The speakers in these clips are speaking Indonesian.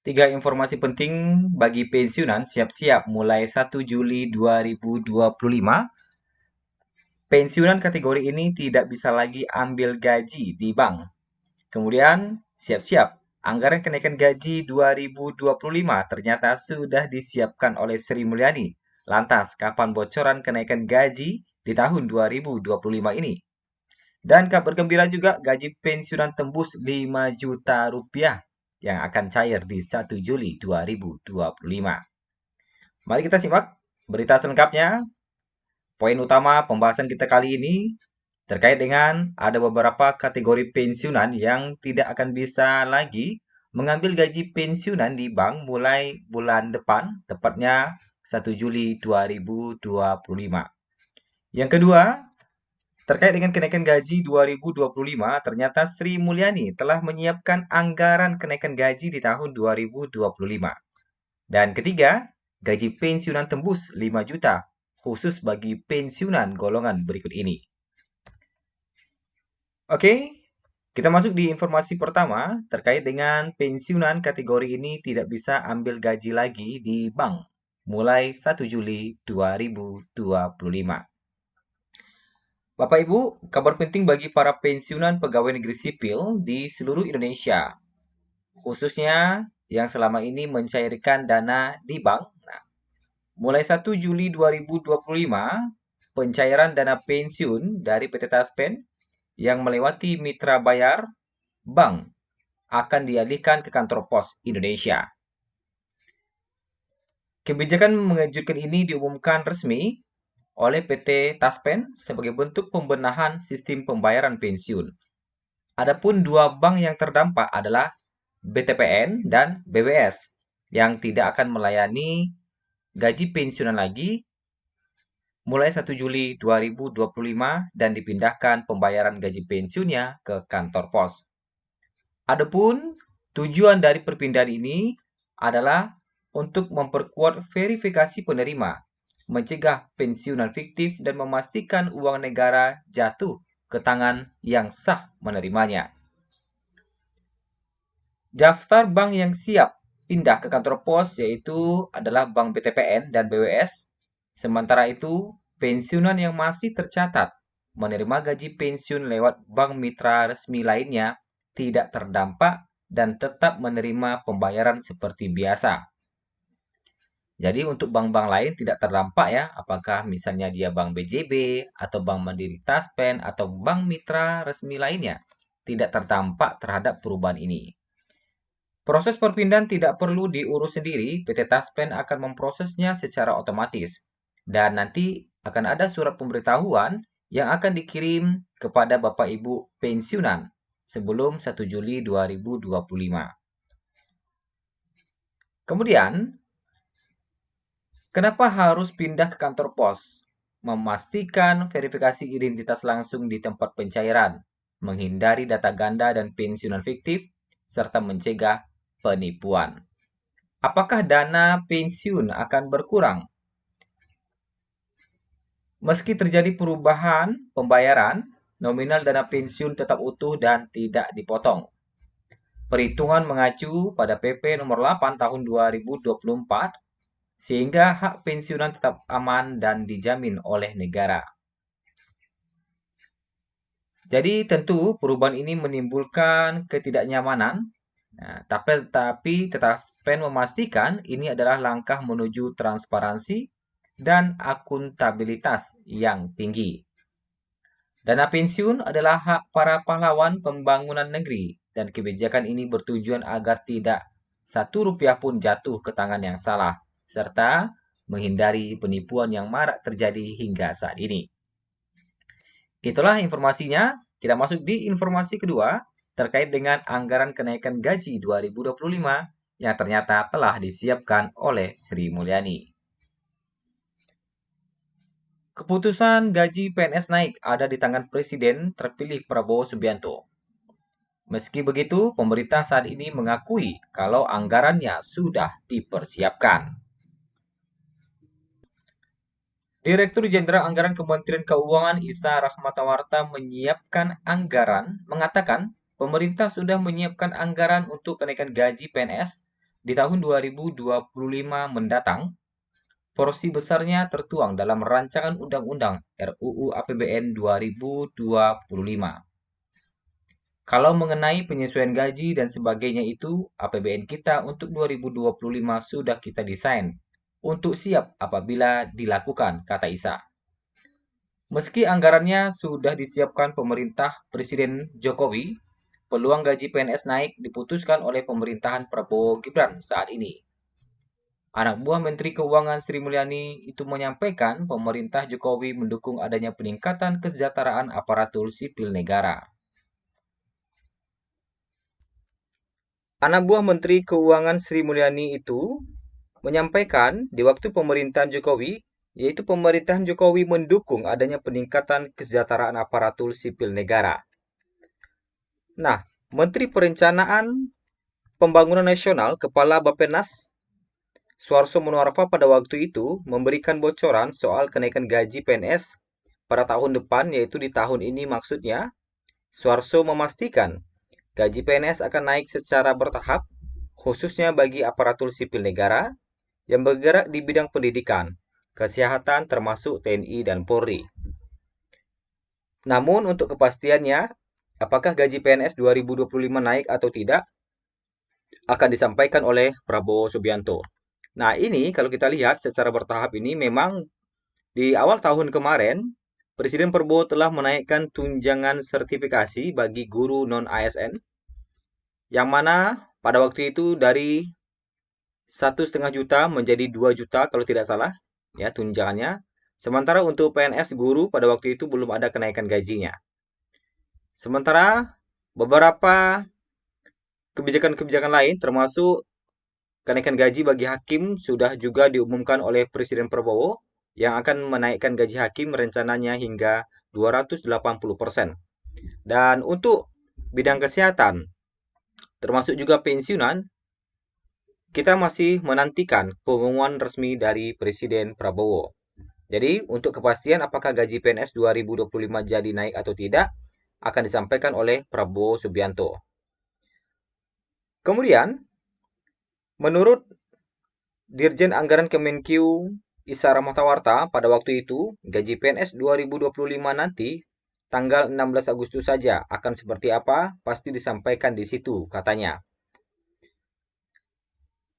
Tiga informasi penting bagi pensiunan siap-siap mulai 1 Juli 2025. Pensiunan kategori ini tidak bisa lagi ambil gaji di bank. Kemudian, siap-siap. Anggaran kenaikan gaji 2025 ternyata sudah disiapkan oleh Sri Mulyani. Lantas, kapan bocoran kenaikan gaji di tahun 2025 ini? Dan kabar gembira juga, gaji pensiunan tembus 5 juta rupiah yang akan cair di 1 Juli 2025. Mari kita simak berita selengkapnya. Poin utama pembahasan kita kali ini terkait dengan ada beberapa kategori pensiunan yang tidak akan bisa lagi mengambil gaji pensiunan di bank mulai bulan depan, tepatnya 1 Juli 2025. Yang kedua, terkait dengan kenaikan gaji 2025, ternyata Sri Mulyani telah menyiapkan anggaran kenaikan gaji di tahun 2025. Dan ketiga, gaji pensiunan tembus 5 juta, khusus bagi pensiunan golongan berikut ini. Oke, kita masuk di informasi pertama terkait dengan pensiunan kategori ini tidak bisa ambil gaji lagi di bank mulai 1 Juli 2025. Bapak Ibu, kabar penting bagi para pensiunan pegawai negeri sipil di seluruh Indonesia, khususnya yang selama ini mencairkan dana di bank. Nah, mulai 1 Juli 2025, pencairan dana pensiun dari PT Taspen yang melewati mitra bayar bank akan dialihkan ke kantor pos Indonesia. Kebijakan mengejutkan ini diumumkan resmi oleh PT Taspen sebagai bentuk pembenahan sistem pembayaran pensiun. Adapun dua bank yang terdampak adalah BTPN dan BWS yang tidak akan melayani gaji pensiunan lagi mulai 1 Juli 2025 dan dipindahkan pembayaran gaji pensiunnya ke kantor pos. Adapun tujuan dari perpindahan ini adalah untuk memperkuat verifikasi penerima, mencegah pensiunan fiktif dan memastikan uang negara jatuh ke tangan yang sah menerimanya. Daftar bank yang siap pindah ke kantor pos yaitu adalah Bank BTPN dan BWS. Sementara itu, pensiunan yang masih tercatat menerima gaji pensiun lewat bank mitra resmi lainnya tidak terdampak dan tetap menerima pembayaran seperti biasa. Jadi untuk bank-bank lain tidak terdampak ya, apakah misalnya dia Bank BJB atau Bank Mandiri Taspen atau bank mitra resmi lainnya, tidak terdampak terhadap perubahan ini. Proses perpindahan tidak perlu diurus sendiri, PT Taspen akan memprosesnya secara otomatis. Dan nanti akan ada surat pemberitahuan yang akan dikirim kepada Bapak Ibu pensiunan sebelum 1 Juli 2025. Kemudian, kenapa harus pindah ke kantor pos? Memastikan verifikasi identitas langsung di tempat pencairan, menghindari data ganda dan pensiunan fiktif, serta mencegah penipuan. Apakah dana pensiun akan berkurang? Meski terjadi perubahan pembayaran, nominal dana pensiun tetap utuh dan tidak dipotong. Perhitungan mengacu pada PP nomor 8 tahun 2024 sehingga hak pensiunan tetap aman dan dijamin oleh negara. Jadi tentu perubahan ini menimbulkan ketidaknyamanan. Nah, tapi Taspen memastikan ini adalah langkah menuju transparansi dan akuntabilitas yang tinggi. Dana pensiun adalah hak para pahlawan pembangunan negeri dan kebijakan ini bertujuan agar tidak satu rupiah pun jatuh ke tangan yang salah, serta menghindari penipuan yang marak terjadi hingga saat ini. Itulah informasinya. Kita masuk di informasi kedua terkait dengan anggaran kenaikan gaji 2025 yang ternyata telah disiapkan oleh Sri Mulyani. Keputusan gaji PNS naik ada di tangan Presiden terpilih Prabowo Subianto. Meski begitu, pemerintah saat ini mengakui kalau anggarannya sudah dipersiapkan. Direktur Jenderal Anggaran Kementerian Keuangan Isa Rahmatawarta menyiapkan anggaran, mengatakan pemerintah sudah menyiapkan anggaran untuk kenaikan gaji PNS di tahun 2025 mendatang, porsi besarnya tertuang dalam Rancangan Undang-Undang RUU APBN 2025. Kalau mengenai penyesuaian gaji dan sebagainya itu, APBN kita untuk 2025 sudah kita desain untuk siap apabila dilakukan, kata Isa. Meski anggarannya sudah disiapkan pemerintah Presiden Jokowi, peluang gaji PNS naik diputuskan oleh pemerintahan Prabowo Gibran saat ini. Anak buah Menteri Keuangan Sri Mulyani itu menyampaikan pemerintah Jokowi mendukung adanya peningkatan kesejahteraan aparatur sipil negara. Anak buah Menteri Keuangan Sri Mulyani itu menyampaikan di waktu pemerintahan Jokowi, yaitu pemerintahan Jokowi mendukung adanya peningkatan kesejahteraan aparatur sipil negara. Nah, Menteri Perencanaan Pembangunan Nasional, Kepala Bappenas, Suarso Monoarfa pada waktu itu memberikan bocoran soal kenaikan gaji PNS pada tahun depan, yaitu di tahun ini maksudnya. Suarso memastikan gaji PNS akan naik secara bertahap, khususnya bagi aparatur sipil negara yang bergerak di bidang pendidikan, kesehatan termasuk TNI dan Polri. Namun untuk kepastiannya, apakah gaji PNS 2025 naik atau tidak, akan disampaikan oleh Prabowo Subianto. Nah ini kalau kita lihat secara bertahap ini memang di awal tahun kemarin, Presiden Prabowo telah menaikkan tunjangan sertifikasi bagi guru non-ASN, yang mana pada waktu itu dari 1,5 juta menjadi 2 juta kalau tidak salah, ya tunjangannya. Sementara untuk PNS guru pada waktu itu belum ada kenaikan gajinya. Sementara beberapa kebijakan-kebijakan lain termasuk kenaikan gaji bagi hakim sudah juga diumumkan oleh Presiden Prabowo yang akan menaikkan gaji hakim rencananya hingga 280%. Dan untuk bidang kesehatan, termasuk juga pensiunan, kita masih menantikan pengumuman resmi dari Presiden Prabowo. Jadi, untuk kepastian apakah gaji PNS 2025 jadi naik atau tidak, akan disampaikan oleh Prabowo Subianto. Kemudian, menurut Dirjen Anggaran Kemenkeu Isa Rahmatawarta pada waktu itu, gaji PNS 2025 nanti tanggal 16 Agustus saja akan seperti apa pasti disampaikan di situ, katanya.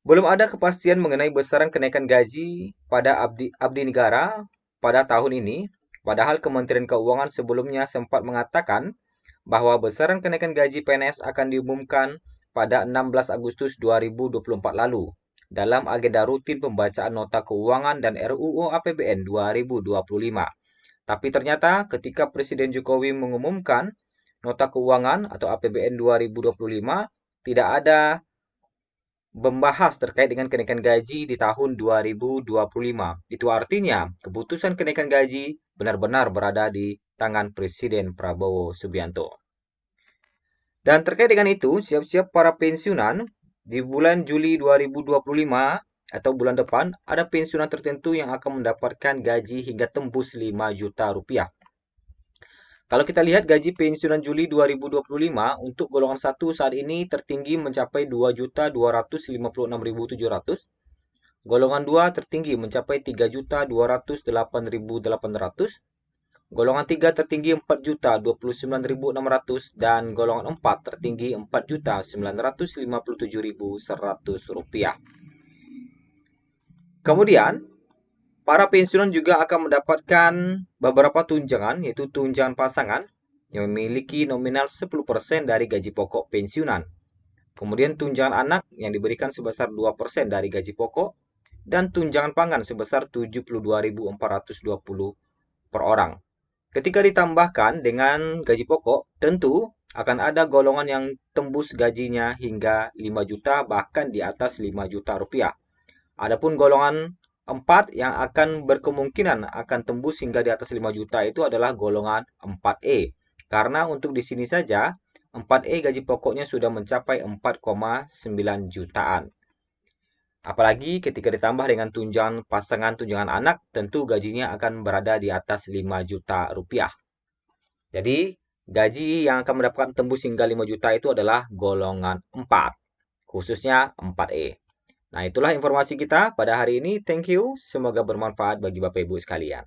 Belum ada kepastian mengenai besaran kenaikan gaji pada abdi negara pada tahun ini, padahal Kementerian Keuangan sebelumnya sempat mengatakan bahwa besaran kenaikan gaji PNS akan diumumkan pada 16 Agustus 2024 lalu dalam agenda rutin pembacaan nota keuangan dan RUU APBN 2025. Tapi ternyata ketika Presiden Jokowi mengumumkan nota keuangan atau APBN 2025, tidak ada membahas terkait dengan kenaikan gaji di tahun 2025. Itu artinya keputusan kenaikan gaji benar-benar berada di tangan Presiden Prabowo Subianto. Dan terkait dengan itu, siap-siap para pensiunan di bulan Juli 2025 atau bulan depan ada pensiunan tertentu yang akan mendapatkan gaji hingga tembus 5 juta rupiah. Kalau kita lihat gaji pensiunan Juli 2025 untuk golongan 1 saat ini tertinggi mencapai 2.256.700. Golongan 2 tertinggi mencapai 3.208.800. Golongan 3 tertinggi 4.029.600 dan golongan 4 tertinggi 4.957.100 rupiah. Kemudian, para pensiunan juga akan mendapatkan beberapa tunjangan, yaitu tunjangan pasangan yang memiliki nominal 10% dari gaji pokok pensiunan. Kemudian tunjangan anak yang diberikan sebesar 2% dari gaji pokok dan tunjangan pangan sebesar 72.420 per orang. Ketika ditambahkan dengan gaji pokok, tentu akan ada golongan yang tembus gajinya hingga 5 juta bahkan di atas 5 juta rupiah. Adapun golongan 4 yang akan berkemungkinan akan tembus hingga di atas 5 juta itu adalah golongan 4E. Karena untuk di sini saja 4E gaji pokoknya sudah mencapai 4,9 jutaan. Apalagi ketika ditambah dengan tunjangan pasangan, tunjangan anak, tentu gajinya akan berada di atas 5 juta rupiah. Jadi, gaji yang akan mendapatkan tembus hingga 5 juta itu adalah golongan 4, khususnya 4E. Nah, itulah informasi kita pada hari ini. Thank you. Semoga bermanfaat bagi Bapak Ibu sekalian.